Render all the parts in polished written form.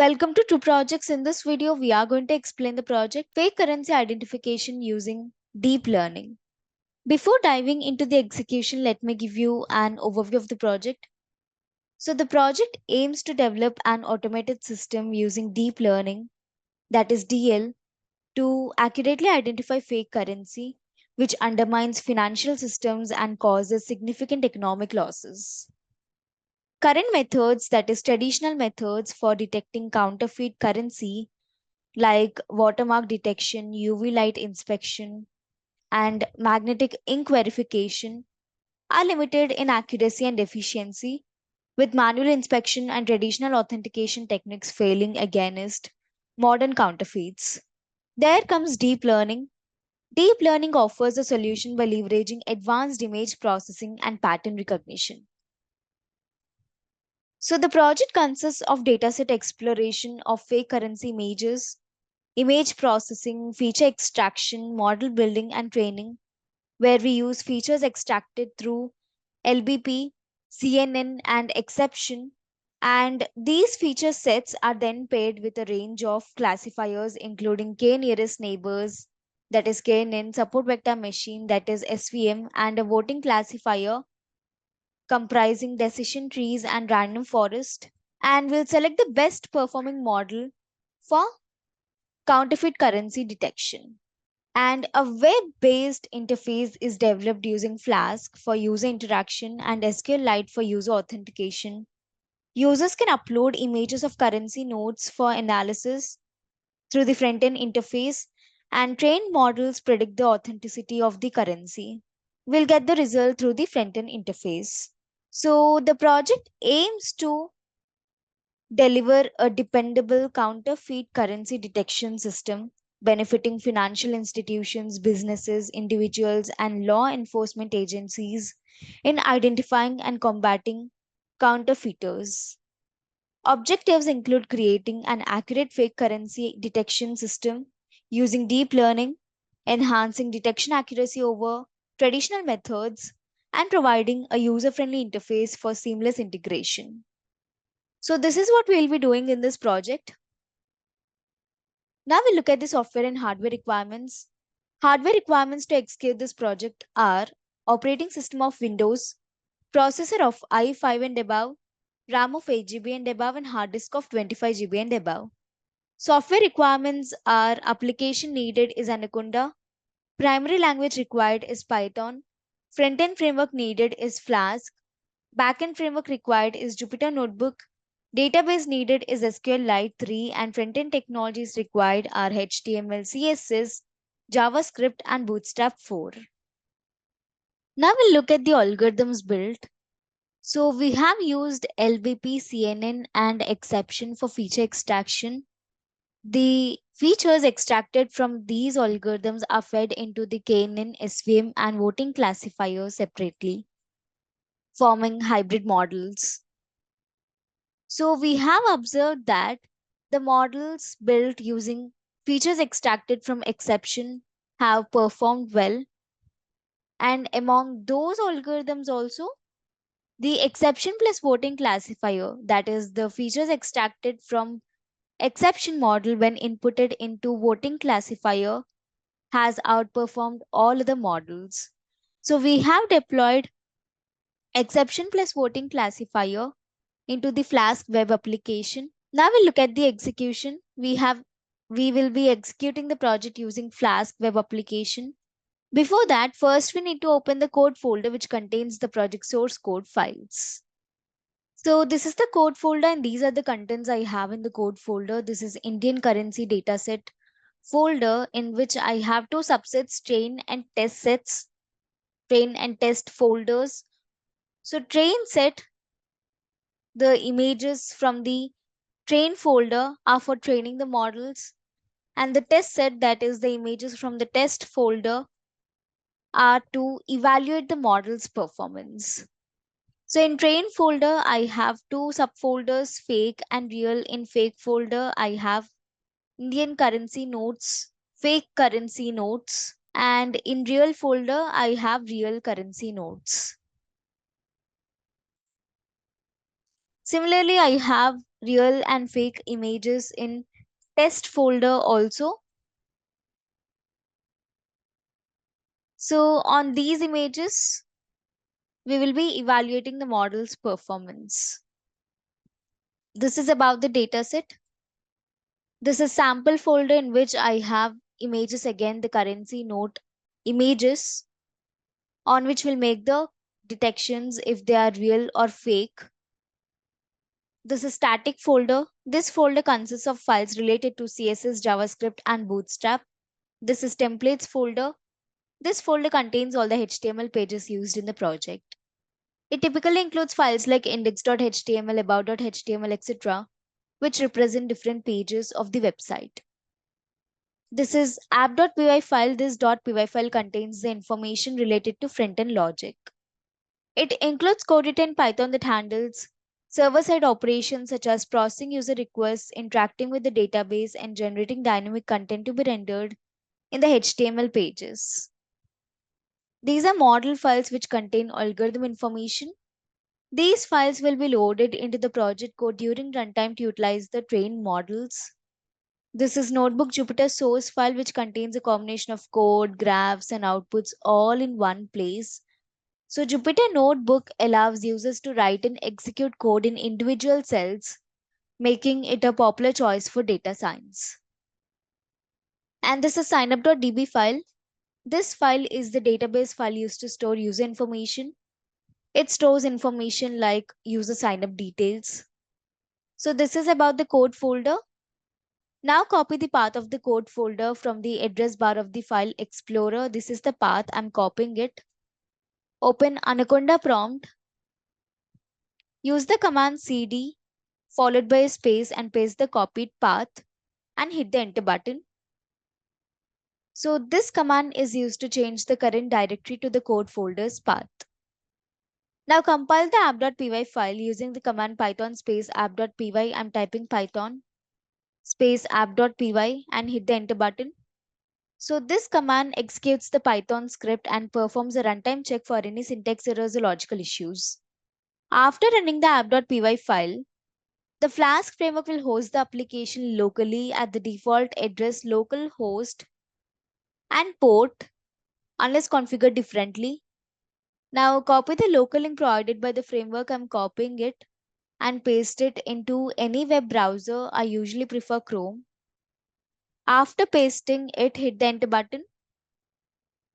Welcome to True Projects. In this video, we are going to explain the project Fake Currency Identification using Deep Learning. Before diving into the execution, let me give you an overview of the project. So, the project aims to develop an automated system using deep learning, that is DL, to accurately identify fake currency, which undermines financial systems and causes significant economic losses. Current methods, that is traditional methods for detecting counterfeit currency like watermark detection, UV light inspection, and magnetic ink verification, are limited in accuracy and efficiency, with manual inspection and traditional authentication techniques failing against modern counterfeits. There comes deep learning. Deep learning offers a solution by leveraging advanced image processing and pattern recognition. So, the project consists of dataset exploration of fake currency images, image processing, feature extraction, model building, and training, where we use features extracted through LBP, CNN, and exception. And these feature sets are then paired with a range of classifiers, including K nearest neighbors, that is KNN, support vector machine, that is SVM, and a voting classifier comprising decision trees and random forest. And we'll select the best performing model for counterfeit currency detection. And a web based interface is developed using Flask for user interaction and SQLite for user authentication. Users can upload images of currency notes for analysis through the front end interface, and trained models predict the authenticity of the currency. We'll get the result through the front end interface. So, the project aims to deliver a dependable counterfeit currency detection system benefiting financial institutions, businesses, individuals, and law enforcement agencies in identifying and combating counterfeiters. Objectives include creating an accurate fake currency detection system using deep learning, enhancing detection accuracy over traditional methods, and providing a user friendly interface for seamless integration. So this is what we'll be doing in this project. Now we'll look at the software and hardware requirements. Hardware requirements to execute this project are operating system of Windows, processor of i5 and above, RAM of 8 GB and above, and hard disk of 25 GB and above. Software requirements are application needed is Anaconda, primary language required is Python, front-end framework needed is Flask, backend framework required is Jupyter Notebook, database needed is SQLite 3, and front-end technologies required are HTML, CSS, JavaScript, and Bootstrap 4. Now we'll look at the algorithms built. So we have used LBP, CNN, and exception for feature extraction. The features extracted from these algorithms are fed into the KNN, SVM, and voting classifier separately, forming hybrid models. So we have observed that the models built using features extracted from exception have performed well. And among those algorithms also, the exception plus voting classifier, that is the features extracted from exception model when inputted into voting classifier, has outperformed all other models. So we have deployed exception plus voting classifier into the Flask web application. Now we'll look at the execution. We will be executing the project using Flask web application. Before that, first we need to open the code folder which contains the project source code files. So this is the code folder and these are the contents I have in the code folder. This is Indian currency dataset folder in which I have two subsets, train and test sets, train and test folders. So train set, the images from the train folder are for training the models, and the test set, that is the images from the test folder, are to evaluate the model's performance. So in train folder, I have two subfolders, fake and real. In fake folder, I have Indian currency notes, fake currency notes, and in real folder, I have real currency notes. Similarly, I have real and fake images in test folder also. So on these images, we will be evaluating the model's performance. This is about the dataset. This is sample folder in which I have images, again the currency note images, on which we'll make the detections if they are real or fake. This is static folder. This folder consists of files related to CSS, JavaScript and Bootstrap. This is templates folder. This folder contains all the HTML pages used in the project. It typically includes files like index.html, about.html, etc., which represent different pages of the website. This is app.py file. This .py file contains the information related to front-end logic. It includes code written in Python that handles server-side operations such as processing user requests, interacting with the database, and generating dynamic content to be rendered in the HTML pages. These are model files which contain algorithm information. These files will be loaded into the project code during runtime to utilize the trained models. This is Notebook Jupyter source file which contains a combination of code, graphs, and outputs all in one place. So Jupyter Notebook allows users to write and execute code in individual cells, making it a popular choice for data science. And this is signup.db file. This file is the database file used to store user information. It stores information like user signup details. So this is about the code folder. Now copy the path of the code folder from the address bar of the file explorer. This is the path. I'm copying it. Open Anaconda prompt. Use the command cd followed by a space and paste the copied path and hit the enter button. So this command is used to change the current directory to the code folder's path. Now compile the app.py file using the command python space app.py. I'm typing python space app.py and hit the enter button. So this command executes the Python script and performs a runtime check for any syntax errors or logical issues. After running the app.py file, the Flask framework will host the application locally at the default address localhost and port unless configured differently. Now copy the local link provided by the framework. I'm copying it and paste it into any web browser. I usually prefer Chrome. After pasting it, hit the enter button.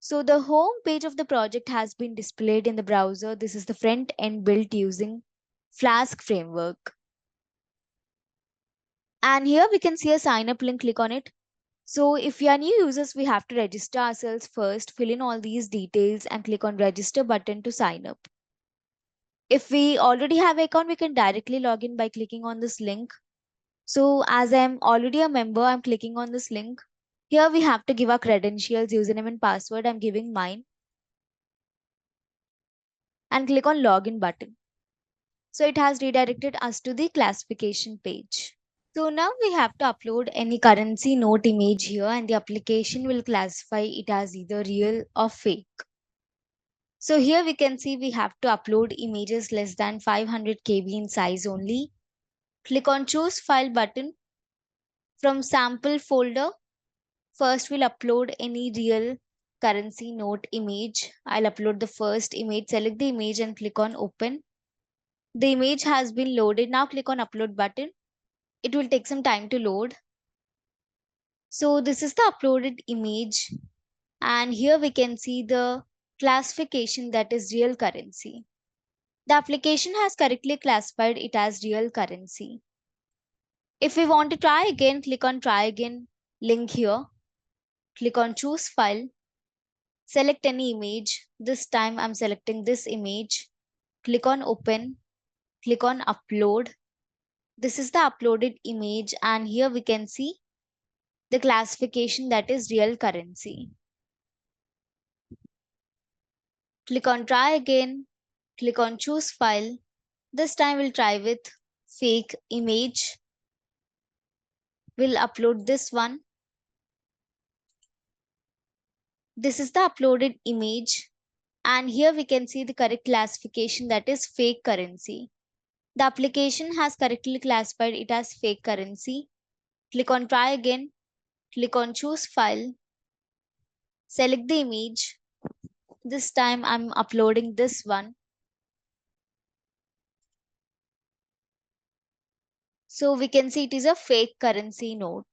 So the home page of the project has been displayed in the browser. This is the front end built using Flask framework. And here we can see a sign up link, click on it. So if we are new users, we have to register ourselves first, fill in all these details and click on register button to sign up. If we already have an account, we can directly log in by clicking on this link. So as I'm already a member, I'm clicking on this link. Here we have to give our credentials, username and password. I'm giving mine and click on login button. So it has redirected us to the classification page. So now we have to upload any currency note image here and the application will classify it as either real or fake. So here we can see we have to upload images less than 500 KB in size only. Click on choose file button. From sample folder, first we'll upload any real currency note image. I'll upload the first image, select the image and click on open. The image has been loaded. Now click on upload button. It will take some time to load. So this is the uploaded image and here we can see the classification, that is real currency. The application has correctly classified it as real currency. If we want to try again, click on try again link here. Click on choose file. Select any image. This time I'm selecting this image. Click on open. Click on upload. This is the uploaded image and here we can see the classification, that is real currency. Click on try again. Click on choose file. This time we'll try with fake image. We'll upload this one. This is the uploaded image and here we can see the correct classification, that is fake currency. The application has correctly classified it as fake currency. Click on try again. Click on choose file. Select the image. This time I'm uploading this one. So we can see it is a fake currency note.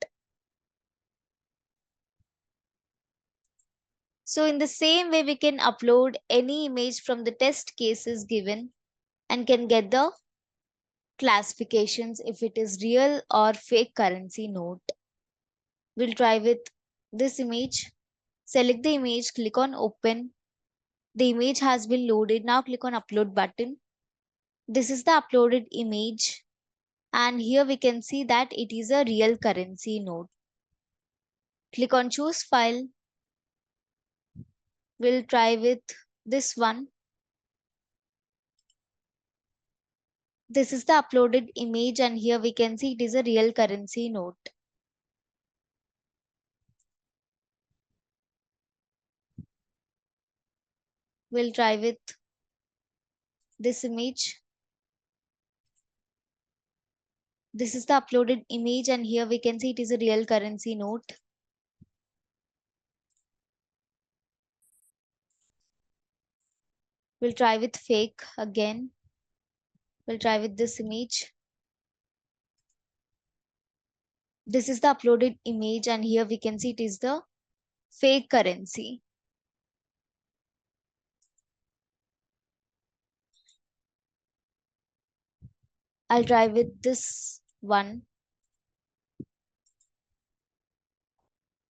So in the same way, we can upload any image from the test cases given and can get the classifications if it is real or fake currency note. We'll try with this image. Select the image, click on open. The image has been loaded. Now click on upload button. This is the uploaded image. And here we can see that it is a real currency note. Click on choose file. We'll try with this one. This is the uploaded image and here we can see it is a real currency note. We'll try with this image. This is the uploaded image and here we can see it is a real currency note. We'll try with fake again. We'll try with this image. This is the uploaded image and here we can see it is the fake currency. I'll try with this one.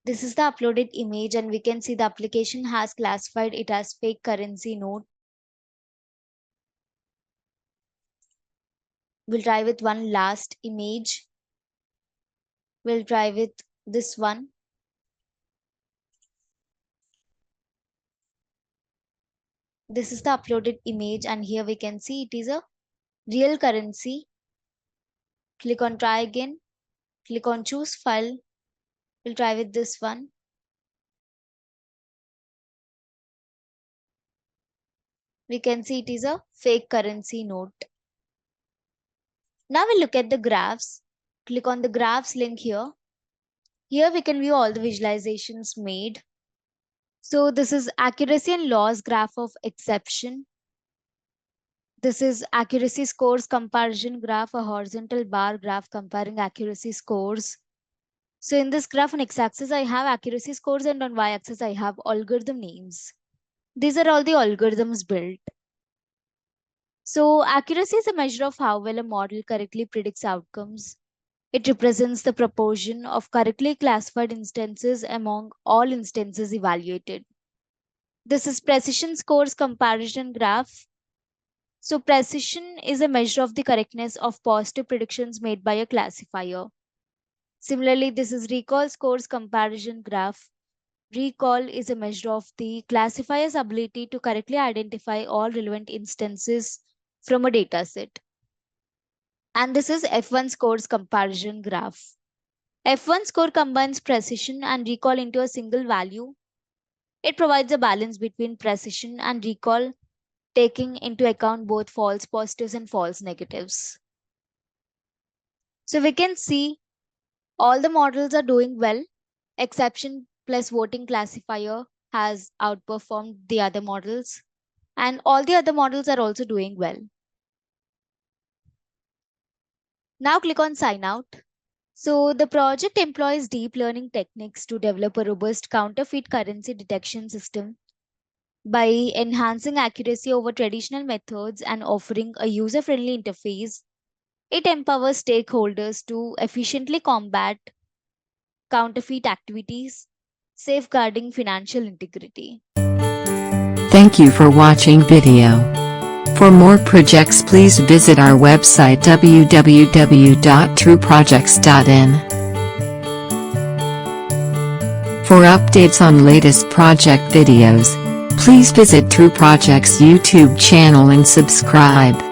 This is the uploaded image and we can see the application has classified it as fake currency note. We'll try with one last image. We'll try with this one. This is the uploaded image and here we can see it is a real currency. Click on try again. Click on choose file. We'll try with this one. We can see it is a fake currency note. Now we'll look at the graphs. Click on the graphs link here. Here we can view all the visualizations made. So this is accuracy and loss graph of exception. This is accuracy scores comparison graph, a horizontal bar graph comparing accuracy scores. So in this graph on x-axis, I have accuracy scores and on y-axis, I have algorithm names. These are all the algorithms built. So accuracy is a measure of how well a model correctly predicts outcomes. It represents the proportion of correctly classified instances among all instances evaluated. This is precision scores comparison graph. So precision is a measure of the correctness of positive predictions made by a classifier. Similarly, this is recall scores comparison graph. Recall is a measure of the classifier's ability to correctly identify all relevant instances from a dataset. And this is F1 scores comparison graph. F1 score combines precision and recall into a single value. It provides a balance between precision and recall, taking into account both false positives and false negatives. So we can see all the models are doing well. Exception plus voting classifier has outperformed the other models. And all the other models are also doing well. Now click on sign out. So the project employs deep learning techniques to develop a robust counterfeit currency detection system. By enhancing accuracy over traditional methods and offering a user-friendly interface, it empowers stakeholders to efficiently combat counterfeit activities, safeguarding financial integrity. Thank you for watching video. For more projects, please visit our website www.trueprojects.in. For updates on latest project videos, please visit True Projects YouTube channel and subscribe.